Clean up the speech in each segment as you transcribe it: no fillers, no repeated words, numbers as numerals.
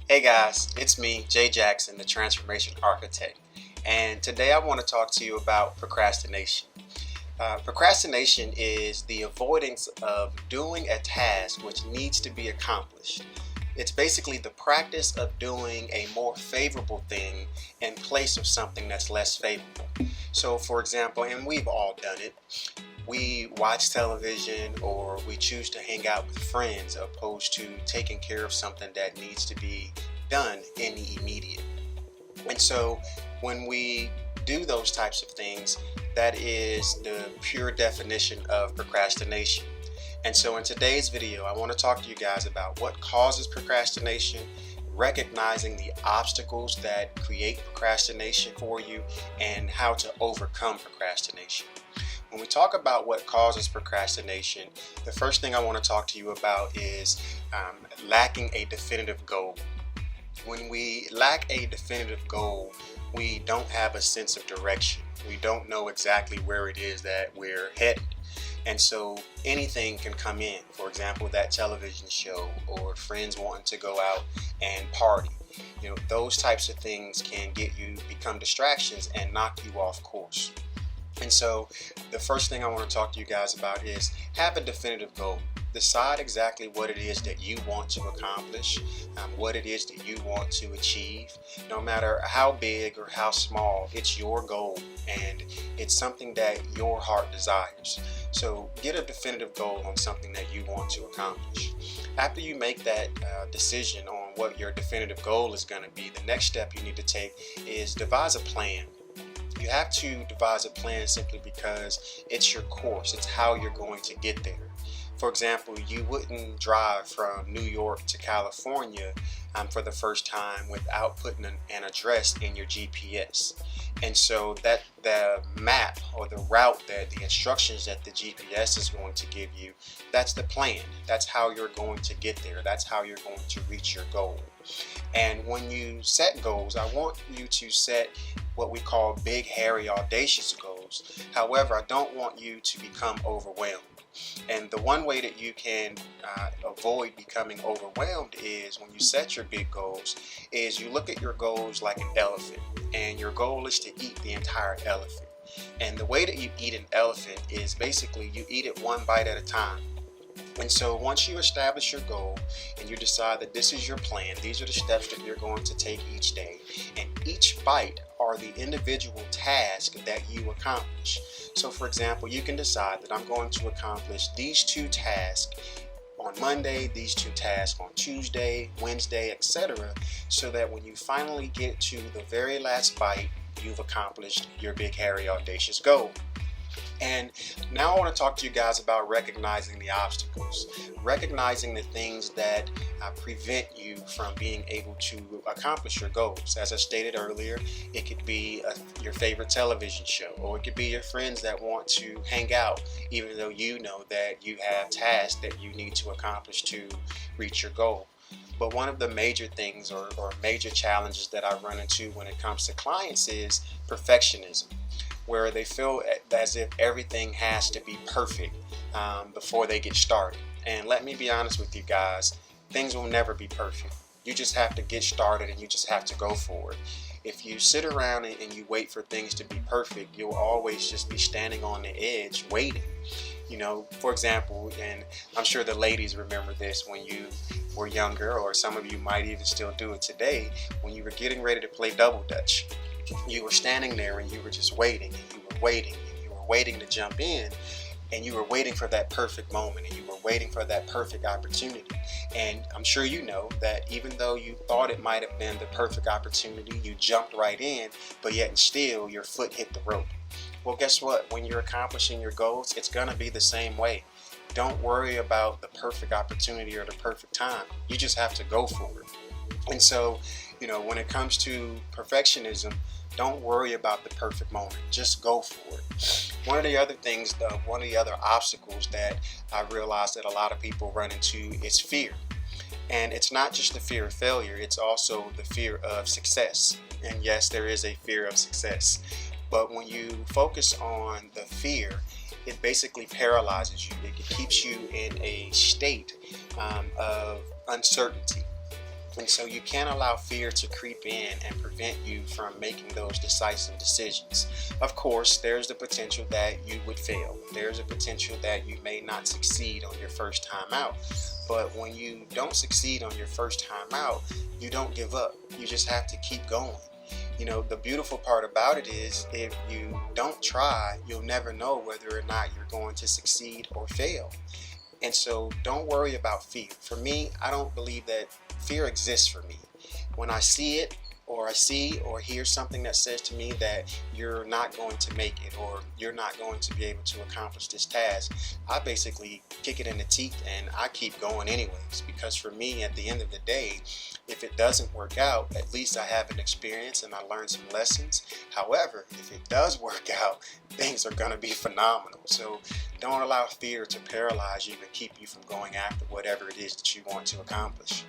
Hey guys, it's me, Jay Jackson, the Transformation Architect, and today I want to talk to you about procrastination. Procrastination is the avoidance of doing a task which needs to be accomplished. It's basically the practice of doing a more favorable thing in place of something that's less favorable. So, for example, and we've all done it, we watch television or we choose to hang out with friends opposed to taking care of something that needs to be done in the immediate. And so when we do those types of things, that is the pure definition of procrastination. And so in today's video, I want to talk to you guys about what causes procrastination, recognizing the obstacles that create procrastination for you, and how to overcome procrastination. When we talk about what causes procrastination, the first thing I want to talk to you about is lacking a definitive goal. When we lack a definitive goal, we don't have a sense of direction. We don't know exactly where it is that we're headed. And so anything can come in. For example, that television show or friends wanting to go out and party. Those types of things can become distractions and knock you off course. And so the first thing I want to talk to you guys about is have a definitive goal. Decide exactly what it is that you want to accomplish, what it is that you want to achieve. No matter how big or how small, it's your goal and it's something that your heart desires. So get a definitive goal on something that you want to accomplish. After you make that decision on what your definitive goal is going to be, the next step you need to take is devise a plan. You have to devise a plan simply because it's your course. It's how you're going to get there. For example, you wouldn't drive from New York to California for the first time without putting an address in your GPS. And so that the map or the route, that the instructions that the GPS is going to give you, that's the plan. That's how you're going to get there. That's how you're going to reach your goal. And when you set goals, I want you to set what we call big, hairy, audacious goals. However, I don't want you to become overwhelmed. And the one way that you can avoid becoming overwhelmed is when you set your big goals, is you look at your goals like an elephant, and your goal is to eat the entire elephant. And the way that you eat an elephant is basically you eat it one bite at a time. And so once you establish your goal and you decide that this is your plan, these are the steps that you're going to take each day, and each bite are the individual tasks that you accomplish. So for example, you can decide that I'm going to accomplish these 2 tasks on Monday, these 2 tasks on Tuesday, Wednesday, etc. so that when you finally get to the very last bite, you've accomplished your big, hairy, audacious goal. And now I want to talk to you guys about recognizing the obstacles, recognizing the things that prevent you from being able to accomplish your goals. As I stated earlier, it could be your favorite television show, or it could be your friends that want to hang out, even though you know that you have tasks that you need to accomplish to reach your goal. But one of the major things or major challenges that I run into when it comes to clients is perfectionism, where they feel as if everything has to be perfect before they get started. And let me be honest with you guys, things will never be perfect. You just have to get started and you just have to go for it. If you sit around and you wait for things to be perfect, you'll always just be standing on the edge waiting. For example, and I'm sure the ladies remember this when you were younger, or some of you might even still do it today, when you were getting ready to play double dutch. You were standing there and you were just waiting, and you were waiting, and you were waiting to jump in, and you were waiting for that perfect moment, and you were waiting for that perfect opportunity. And I'm sure you know that even though you thought it might have been the perfect opportunity, you jumped right in, but yet and still your foot hit the rope. Well, guess what? When you're accomplishing your goals, it's going to be the same way. Don't worry about the perfect opportunity or the perfect time. You just have to go for it. And so, when it comes to perfectionism, don't worry about the perfect moment. Just go for it. One of the other obstacles that I realize that a lot of people run into is fear. And it's not just the fear of failure, it's also the fear of success. And yes, there is a fear of success. But when you focus on the fear, it basically paralyzes you. It keeps you in a state of uncertainty. And so you can't allow fear to creep in and prevent you from making those decisive decisions. Of course, there's the potential that you would fail. There's a potential that you may not succeed on your first time out. But when you don't succeed on your first time out, you don't give up. You just have to keep going. You know, the beautiful part about it is if you don't try, you'll never know whether or not you're going to succeed or fail. And so don't worry about fear. For me, I don't believe that fear exists for me. When I see it, or I see or hear something that says to me that you're not going to make it or you're not going to be able to accomplish this task, I basically kick it in the teeth and I keep going anyways. Because for me, at the end of the day, if it doesn't work out, at least I have an experience and I learned some lessons. However, if it does work out, things are going to be phenomenal. So don't allow fear to paralyze you and keep you from going after whatever it is that you want to accomplish.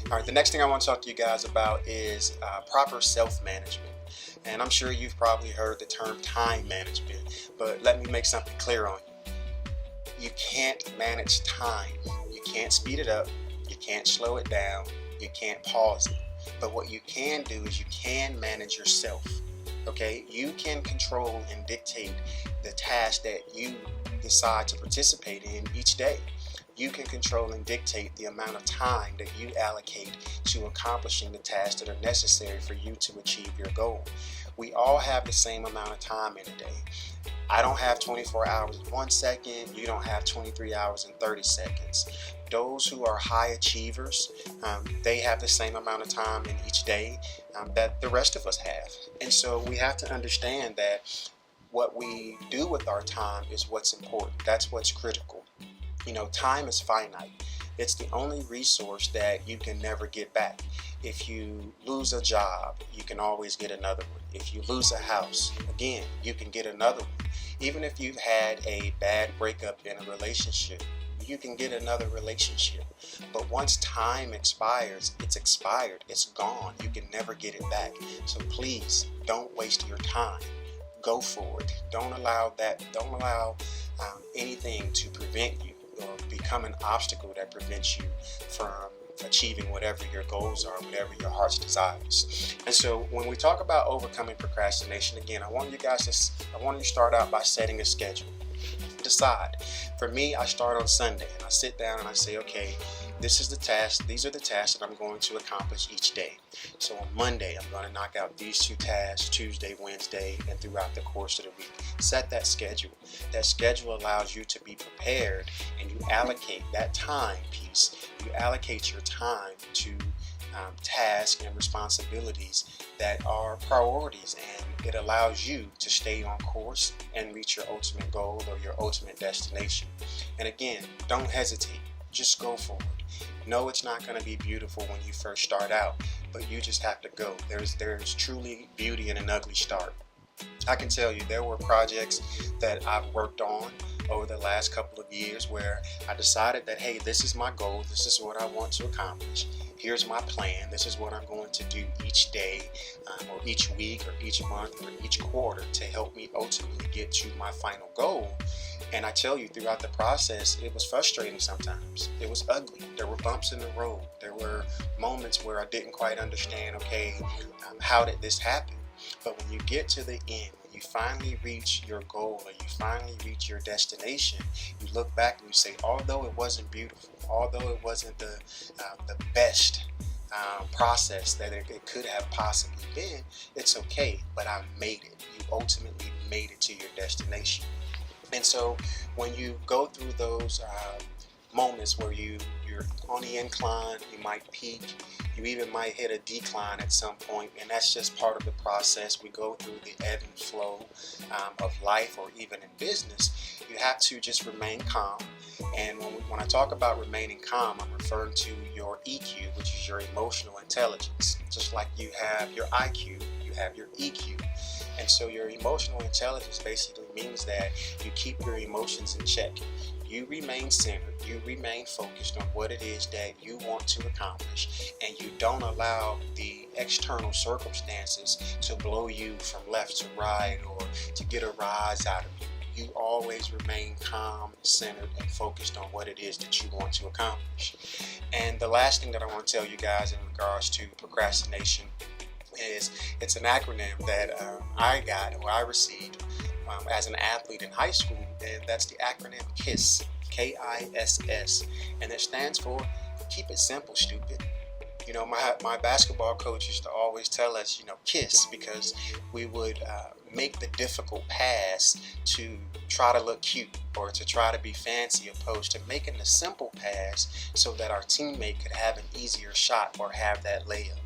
All right, the next thing I want to talk to you guys about is proper self-management. And I'm sure you've probably heard the term time management, but let me make something clear on you. You can't manage time. You can't speed it up. You can't slow it down. You can't pause it. But what you can do is you can manage yourself. Okay? You can control and dictate the task that you decide to participate in each day. You can control and dictate the amount of time that you allocate to accomplishing the tasks that are necessary for you to achieve your goal. We all have the same amount of time in a day. I don't have 24 hours and 1 second. You don't have 23 hours and 30 seconds. Those who are high achievers, they have the same amount of time in each day that the rest of us have. And so we have to understand that what we do with our time is what's important. That's what's critical. You know, time is finite. It's the only resource that you can never get back. If you lose a job, you can always get another one. If you lose a house, again, you can get another one. Even if you've had a bad breakup in a relationship, you can get another relationship. But once time expires, it's expired. It's gone. You can never get it back. So please don't waste your time. Go for it. Don't allow anything to prevent you or become an obstacle that prevents you from achieving whatever your goals are, whatever your heart's desires. And so when we talk about overcoming procrastination, again, I want you to start out by setting a schedule. Decide. For me, I start on Sunday and I sit down and I say, okay, this is the task. These are the tasks that I'm going to accomplish each day. So on Monday, I'm going to knock out these 2 tasks, Tuesday, Wednesday, and throughout the course of the week. Set that schedule. That schedule allows you to be prepared, and you allocate that time piece. You allocate your time to tasks and responsibilities that are priorities, and it allows you to stay on course and reach your ultimate goal or your ultimate destination. And again, don't hesitate. Just go for it. No, it's not going to be beautiful when you first start out, but you just have to go. There's truly beauty in an ugly start. I can tell you there were projects that I've worked on over the last couple of years where I decided that, hey, this is my goal. This is what I want to accomplish. Here's my plan. This is what I'm going to do each day or each week or each month or each quarter to help me ultimately get to my final goal. And I tell you, throughout the process, it was frustrating sometimes. It was ugly. There were bumps in the road. There were moments where I didn't quite understand, okay, how did this happen? But when you get to the end, when you finally reach your goal or you finally reach your destination, you look back and you say, although it wasn't beautiful, although it wasn't the best process that it could have possibly been, it's okay, but I made it. You ultimately made it to your destination. And so when you go through those moments where you're on the incline, you might peak, you even might hit a decline at some point, and that's just part of the process. We go through the ebb and flow of life, or even in business. You have to just remain calm. And when I talk about remaining calm, I'm referring to your EQ, which is your emotional intelligence. Just like you have your IQ, you have your EQ. And so your emotional intelligence basically means that you keep your emotions in check. You remain centered, you remain focused on what it is that you want to accomplish, and you don't allow the external circumstances to blow you from left to right or to get a rise out of you. you always remain calm, centered, and focused on what it is that you want to accomplish. And the last thing that I want to tell you guys in regards to procrastination is it's an acronym that I received as an athlete in high school, and that's the acronym KISS, KISS, and it stands for Keep It Simple, Stupid. You know, my basketball coach used to always tell us, KISS, because we would make the difficult pass to try to look cute or to try to be fancy, opposed to making the simple pass so that our teammate could have an easier shot or have that layup.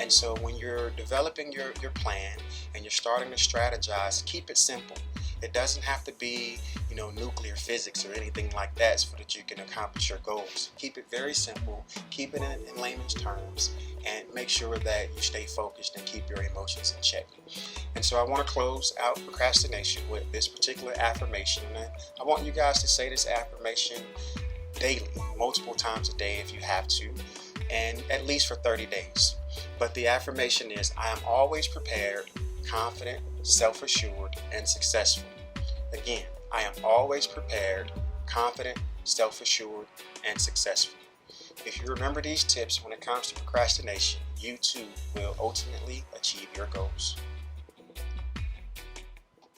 And so when you're developing your plan and you're starting to strategize, keep it simple. It doesn't have to be, nuclear physics or anything like that so that you can accomplish your goals. Keep it very simple, keep it in layman's terms, and make sure that you stay focused and keep your emotions in check. And so I want to close out procrastination with this particular affirmation. And I want you guys to say this affirmation daily, multiple times a day if you have to, and at least for 30 days. But the affirmation is, I am always prepared, confident, self-assured, and successful. Again, I am always prepared, confident, self-assured, and successful. If you remember these tips when it comes to procrastination, you too will ultimately achieve your goals.